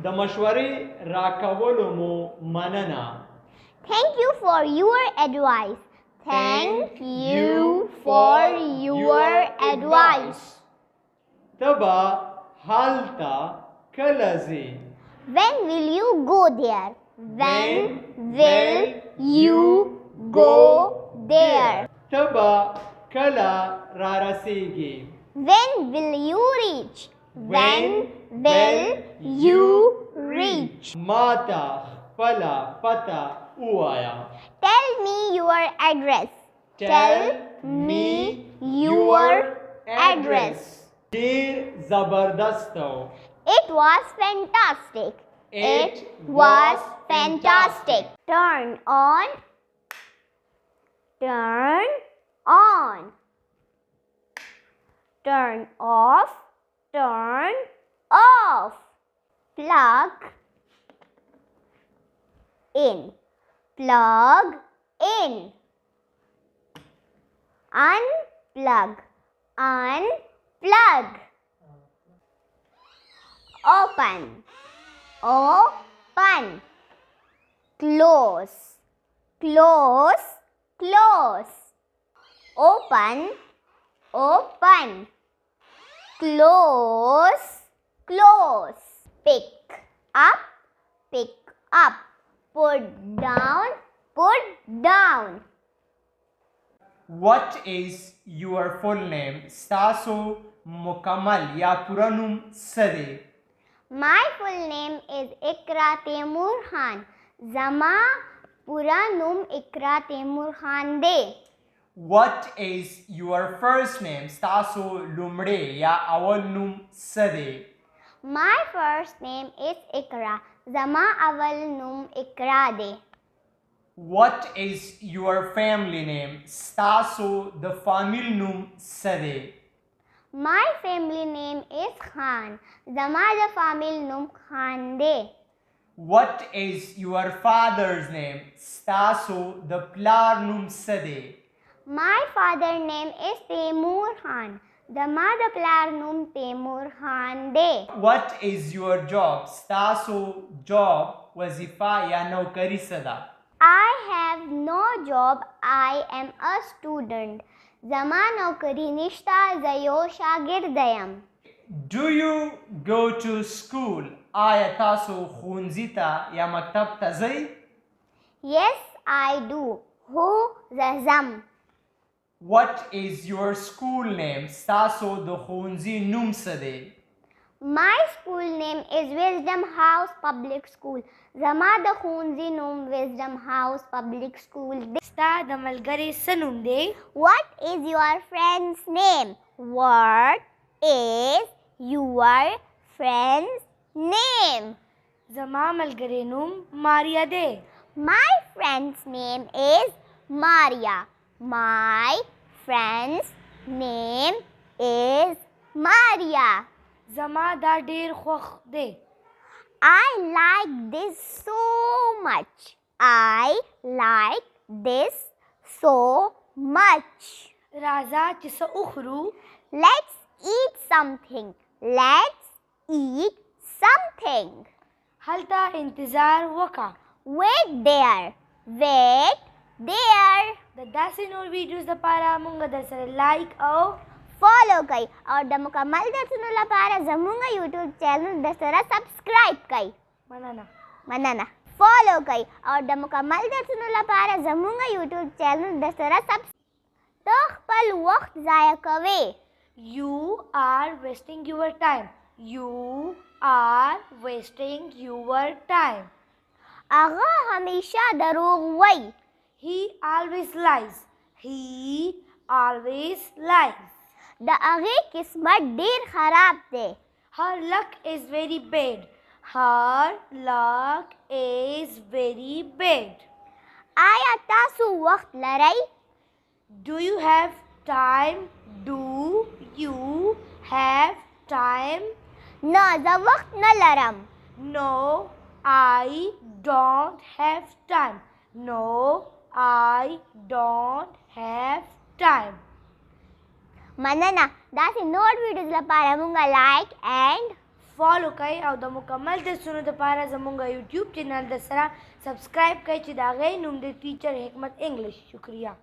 د مشورې راکولو مو مننه. Thank you for your advice. Thank you for your advice. ته به هلته کله ځې؟ When will you go there? When will you go there? ته به کله را رسیږې؟ When will you reach? When will you reach? ما ته خپله پته ووایه. Tell me your address. Tell me your address. ډېر زبردست و. It was fantastic. It was fantastic. Turn on. Turn on. Turn off. Turn off. Plug in. Plug in. Unplug. Unplug. Open. Open. Close. Close. Close. Open. Open. Close. Close. Pick up. Pick up. Put down. Put down. What is your full name? ستاسو مکمل یا پوره نوم څه دی؟ My full name is Ikra Taimur Khan. زما پورا نوم اقرا تیمور خان دی. What is your first name? ستاسو لومړی یا اول نوم څه دی؟ My first name is Ikra. زما اول نوم اقرا دی. What is your family name? ستاسو د فامیل نوم څه دی؟ My family name is Khan. زما د فامیل نوم خان دی. What is your father's name? ستاسو د پلار نوم څه دی؟ My father name is Taimur Khan. زما د پلار نوم تیمور خان دی. What is your job? ستاسو job وظیفه یا نوکری څه ده؟ I have no job. I am a student. زما نوکری نشته. زه یو شاګرد یم. Do you go to school? آیا تاسو ښوونځي ته یا مکتب ته ځئ؟ Yes, I do. هو زه ځم. What is your school name? ستاسو د ښوونځي نوم څه دی؟ My school name is Wisdom House Public School. زما د ښوونځي نوم Wisdom House Public School دی. ستا د ملګري څه نوم دی؟ What is your friend's name? What is your friend's name? زما ملګری نوم ماریا دی. My friend's name is Maria. My friend's name is Maria. زما دا ډیر خوښ دی. I like this so much. I like this so much. راځه چې څه وخورو. Let's eat something. Let's eat something. هلته انتظار وکړه. Wait there. Wait there. د داسې نور ویډیوز لپاره مونږ درسره لایک او فالو کړئ او د مکمل درسونو لپاره زمونږ یوټیوب چینل درسره سبسکرایب کړئ. مننه. فالو کړئ او د مکمل درسونو لپاره زمونږ یوټیوب چینل درسره ته خپل وخت ضایع کوې. You are wasting your time. You are wasting your time. هغه همیشه دروغ وایي. He always lies. He always lies. د هغې قسمت ډېر خراب دی. Her luck is very bad. Her luck is very bad. آیا تاسو وخت لرئ؟ Do you have time? Do you have time? نه زه وخت نه لرم. No, I don't have time. No, I don't have time. مننه. داسې نور ویډیوز لپاره مونږه لایک اینډ فالو کړئ او د مکمل درسونو دپاره زمونږ یوټیوب چینل د سره سبسکرایب کړئ چې د هغې نوم دی ټیچر حکمت انګلش. شکریه.